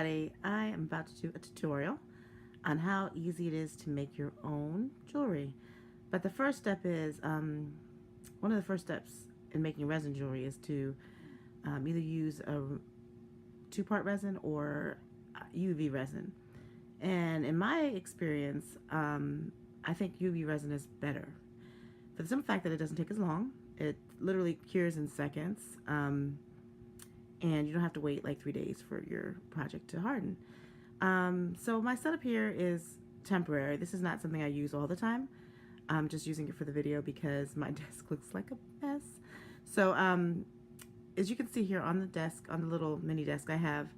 everybody, I am about to do a tutorial on how easy it is to make your own jewelry. But the first step is, one of the first steps in making resin jewelry is to either use a two-part resin or UV resin. And in my experience, I think UV resin is better. For the simple fact that it doesn't take as long. It literally cures in seconds. And you don't have to wait like 3 days for your project to harden. So my setup here is temporary. This is not something I use all the time. I'm just using it for the video because my desk looks like a mess. So as you can see here on the desk, on the little mini desk, I have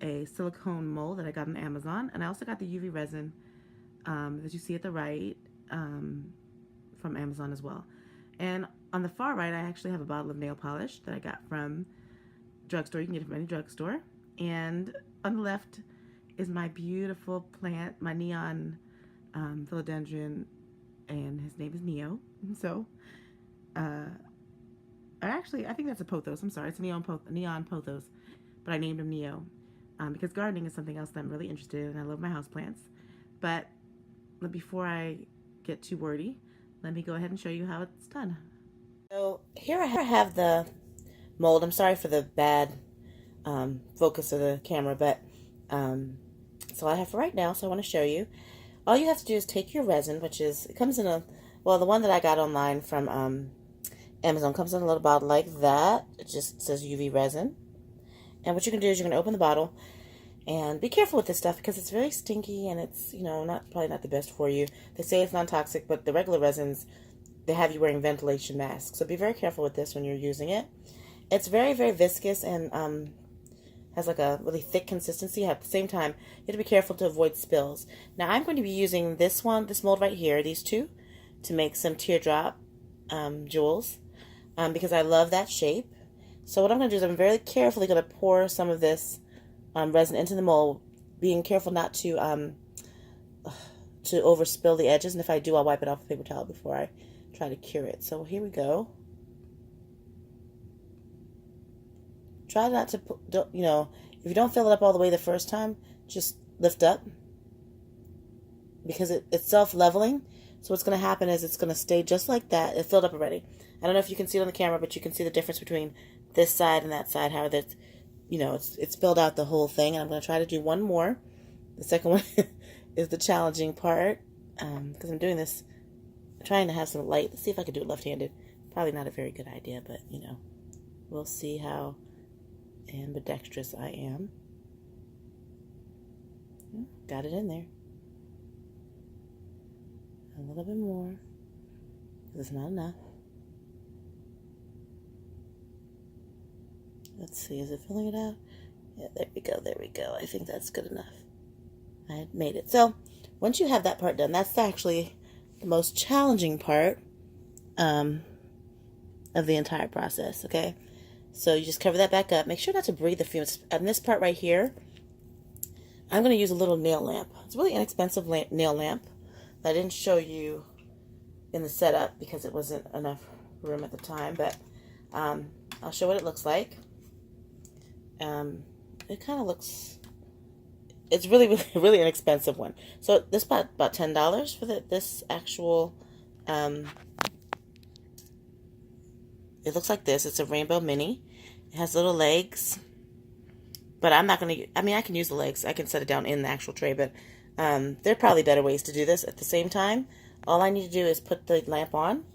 a silicone mold that I got on Amazon, and I also got the UV resin that you see at the right from Amazon as well. And on the far right, I actually have a bottle of nail polish that I got from drugstore. You can get it from any drugstore. And on the left is my beautiful plant, my neon philodendron, and his name is Neo. So, actually, I think that's a pothos. I'm sorry, it's a neon pothos, but I named him Neo because gardening is something else that I'm really interested in. I love my houseplants. But before I get too wordy, let me go ahead and show you how it's done. So here I have the mold. I'm sorry for the bad focus of the camera, but that's all I have for right now. So I want to show you. All you have to do is take your resin, which is, it comes in a, well, the one that I got online from Amazon comes in a little bottle like that. It just says UV resin. And what you can do is you're going to open the bottle, and be careful with this stuff because it's very stinky and it's, you know, probably not the best for you. They say it's non-toxic, but the regular resins, they have you wearing ventilation masks. So be very careful with this when you're using it. It's very, very viscous and has like a really thick consistency. At the same time, you have to be careful to avoid spills. Now I'm going to be using this mold right here, these two, to make some teardrop jewels because I love that shape. So what I'm going to do is I'm very carefully going to pour some of this resin into the mold, being careful not to overspill the edges. And if I do, I'll wipe it off with a paper towel before I try to cure it. So here we go. Try not to, you know, if you don't fill it up all the way the first time, just lift up because it's self-leveling. So what's going to happen is it's going to stay just like that. It filled up already. I don't know if you can see it on the camera, but you can see the difference between this side and that side, how that's, you know, it's filled out the whole thing. And I'm going to try to do one more. The second one is the challenging part because I'm doing this, trying to have some light. Let's see if I can do it left-handed. Probably not a very good idea, but, you know, we'll see how ambidextrous I am. Got it in there. A little bit more. It's not enough. Let's see, is it filling it out? Yeah, there we go, there we go. I think that's good enough. I made it. So, once you have that part done, that's actually the most challenging part of the entire process, okay? So you just cover that back up. Make sure not to breathe the fumes. On this part right here, I'm going to use a little nail lamp. It's a really inexpensive nail lamp that I didn't show you in the setup because it wasn't enough room at the time, but I'll show what it looks like. It kind of looks, it's really, really, really inexpensive one. So this about $10 for this actual, it looks like this. It's a rainbow mini. It has little legs, but I'm not going to, I mean, I can use the legs. I can set it down in the actual tray, but there are probably better ways to do this at the same time. All I need to do is put the lamp on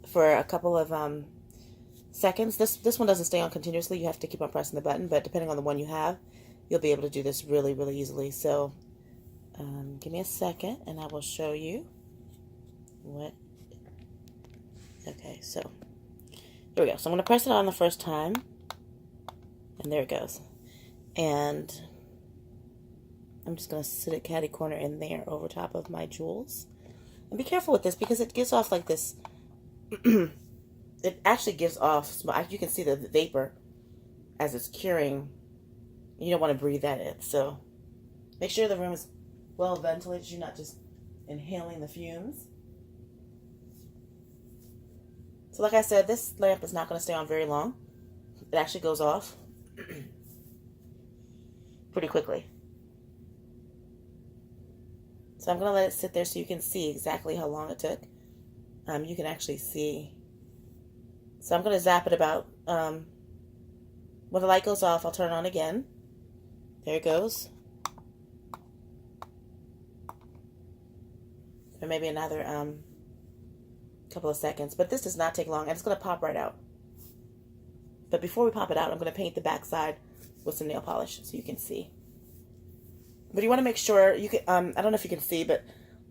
for a couple of seconds. This one doesn't stay on continuously. You have to keep on pressing the button, but depending on the one you have, you'll be able to do this really, really easily. So give me a second and I will show you what. Okay, so here we go. So I'm going to press it on the first time, and there it goes. And I'm just going to sit it catty corner in there over top of my jewels. And be careful with this because it gives off like this. It actually gives off smoke. You can see the vapor as it's curing. You don't want to breathe that in. So make sure the room is well ventilated. You're not just inhaling the fumes. So like I said, this lamp is not going to stay on very long. It actually goes off pretty quickly. So I'm going to let it sit there so you can see exactly how long it took. You can actually see. So I'm going to zap it about, when the light goes off, I'll turn it on again. There it goes. Or maybe another couple of seconds. But this does not take long, and it's going to pop right out. But before we pop it out, I'm going to paint the back side with some nail polish so you can see. But you want to make sure you can, I don't know if you can see, but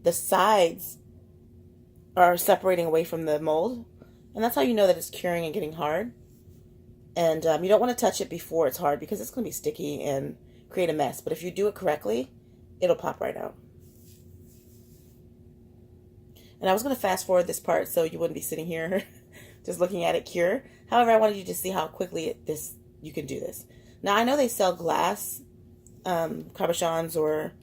the sides are separating away from the mold. And that's how you know that it's curing and getting hard. And you don't want to touch it before it's hard because it's going to be sticky and create a mess. But if you do it correctly, it'll pop right out. And I was going to fast forward this part so you wouldn't be sitting here just looking at it cure. However, I wanted you to see how quickly you can do this. Now, I know they sell glass cabochons or,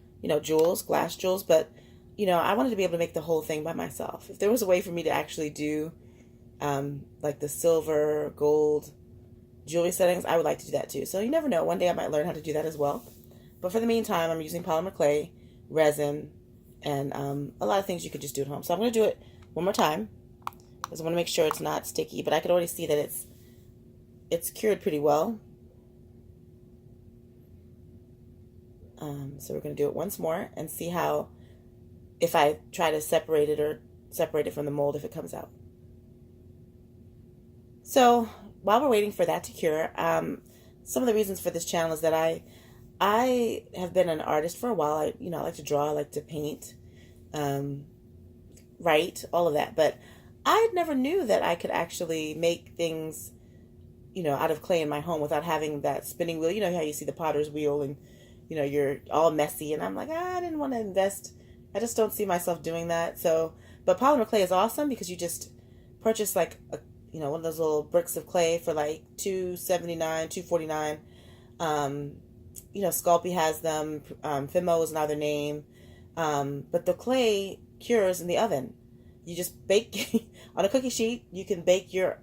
jewels, glass jewels, but, I wanted to be able to make the whole thing by myself. If there was a way for me to actually do, like the silver, gold jewelry settings, I would like to do that too. So you never know. One day I might learn how to do that as well. But for the meantime, I'm using polymer clay, resin, and a lot of things you could just do at home. So I'm going to do it one more time because I want to make sure it's not sticky. But I could already see that it's cured pretty well. So we're going to do it once more and see how, if I try to separate it from the mold, if it comes out. So while we're waiting for that to cure, some of the reasons for this channel is that I have been an artist for a while. I like to draw, I like to paint, write, all of that. But I never knew that I could actually make things, out of clay in my home without having that spinning wheel. You know how you see the potter's wheel and, you're all messy. And I'm like, I didn't want to invest. I just don't see myself doing that. So, but polymer clay is awesome because you just purchase like one of those little bricks of clay for like $2.79, $2.49. Sculpey has them. Fimo is another name. But the clay cures in the oven. You just bake on a cookie sheet. You can bake your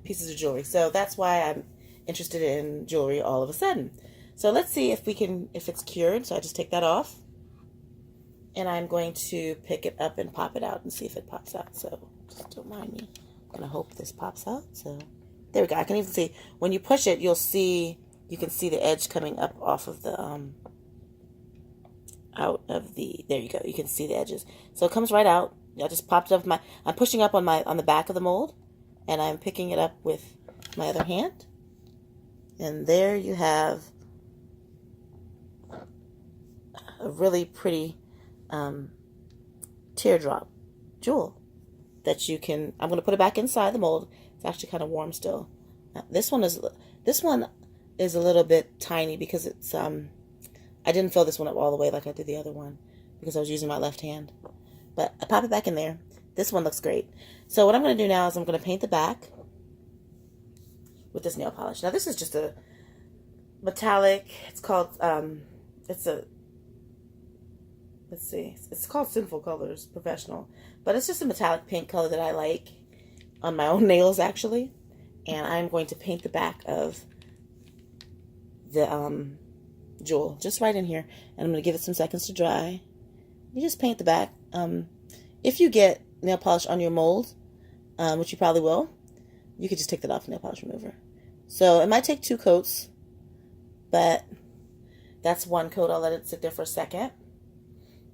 pieces of jewelry. So that's why I'm interested in jewelry all of a sudden. So let's see if it's cured. So I just take that off. And I'm going to pick it up and pop it out and see if it pops out. So just don't mind me. I'm going to hope this pops out. So there we go. I can even see when you push it, you can see the edge coming up off of the, there you go. You can see the edges. So it comes right out. I just popped it up I'm pushing up on the back of the mold, and I'm picking it up with my other hand. And there you have a really pretty teardrop jewel that you can, I'm going to put it back inside the mold. It's actually kind of warm still. This one is a little bit tiny because it's, I didn't fill this one up all the way like I did the other one because I was using my left hand. But I pop it back in there. This one looks great. So what I'm going to do now is I'm going to paint the back with this nail polish. Now this is just a metallic, it's called, let's see, it's called Sinful Colors Professional. But it's just a metallic pink color that I like on my own nails actually. And I'm going to paint the back of the jewel just right in here. And I'm going to give it some seconds to dry. You just paint the back. If you get nail polish on your mold, which you probably will, you could just take that off with nail polish remover. So it might take 2 coats, but that's 1 coat. I'll let it sit there for a second.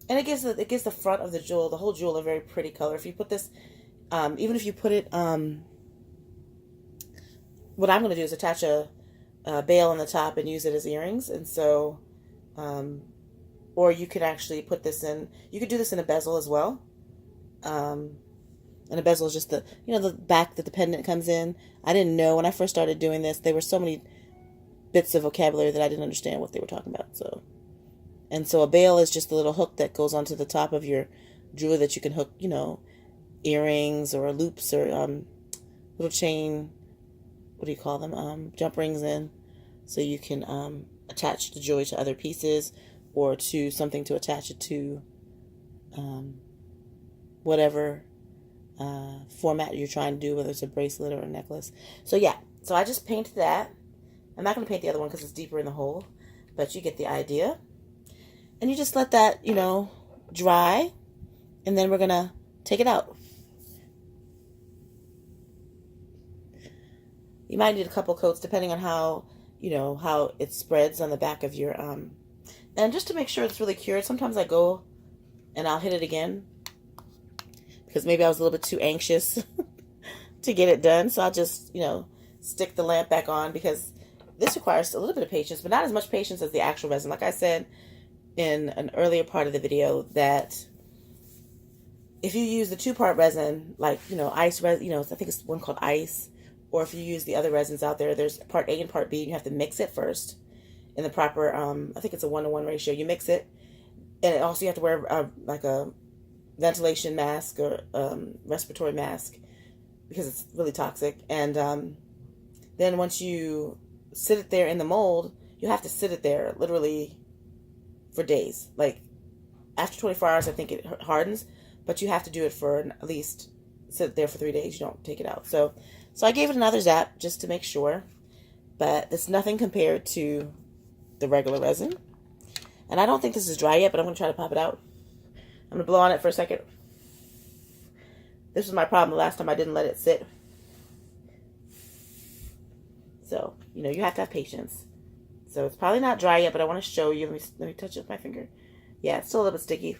And it gives the front of the jewel, the whole jewel, a very pretty color. If you put this, even if you put it, what I'm going to do is attach a bail on the top and use it as earrings. And so, or you could actually put this in, you could do this in a bezel as well. And a bezel is just the back that the pendant comes in. I didn't know when I first started doing this, there were so many bits of vocabulary that I didn't understand what they were talking about. So a bail is just a little hook that goes onto the top of your jewelry that you can hook, earrings or loops or little chain, what do you call them? Jump rings in. So you can attach the jewelry to other pieces or to something to attach it to, whatever format you're trying to do, whether it's a bracelet or a necklace. So yeah, so I just painted that. I'm not going to paint the other one because it's deeper in the hole. but you get the idea. And you just let that, you know, dry, and then we're going to take it out. You might need a couple coats depending on how, you know, how it spreads on the back of your, and just to make sure it's really cured, sometimes I go and I'll hit it again because maybe I was a little bit too anxious to get it done. So I'll just, you know, stick the lamp back on because this requires a little bit of patience, but not as much patience as the actual resin. Like I said in an earlier part of the video, that if you use the 2-part resin, like, you know, ice resin, you know, I think it's one called ice, or if you use the other resins out there, there's part A and part B, and you have to mix it first in the proper, I think it's a 1-to-1 ratio. You mix it, and also you have to wear like a ventilation mask or respiratory mask because it's really toxic. And then once you sit it there in the mold, you have to sit it there literally for days. Like after 24 hours, I think it hardens, but you have to do it for at least sit it there for 3 days. You don't take it out. So I gave it another zap just to make sure, but it's nothing compared to the regular resin. And I don't think this is dry yet, but I'm going to try to pop it out. I'm going to blow on it for a second. This was my problem the last time I didn't let it sit. So, you know, you have to have patience. So it's probably not dry yet, but I want to show you. Let me touch it with my finger. Yeah, it's still a little bit sticky.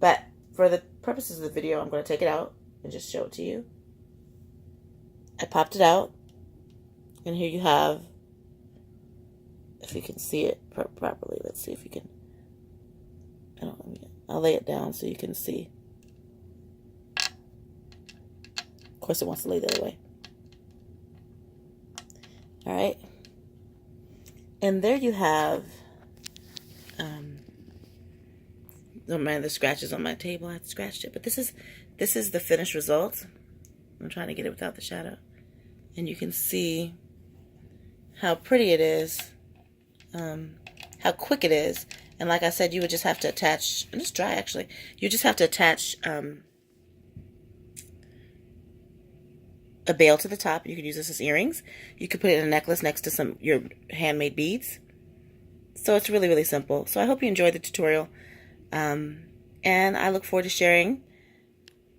But for the purposes of the video, I'm going to take it out and just show it to you. I popped it out. And here you have, if you can see it properly. Let's see if you can. I'll lay it down so you can see. Of course, it wants to lay the other way. All right. And there you have, don't mind the scratches on my table. I scratched it, but this is the finished result. I'm trying to get it without the shadow, and you can see how pretty it is, how quick it is. And like I said, you would just have to attach, and it's dry actually, you just have to attach a bail to the top. You could use this as earrings. You could put it in a necklace next to your handmade beads. So it's really, really simple. So I hope you enjoyed the tutorial. And I look forward to sharing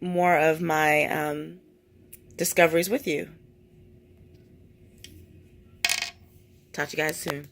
more of my discoveries with you. Talk to you guys soon.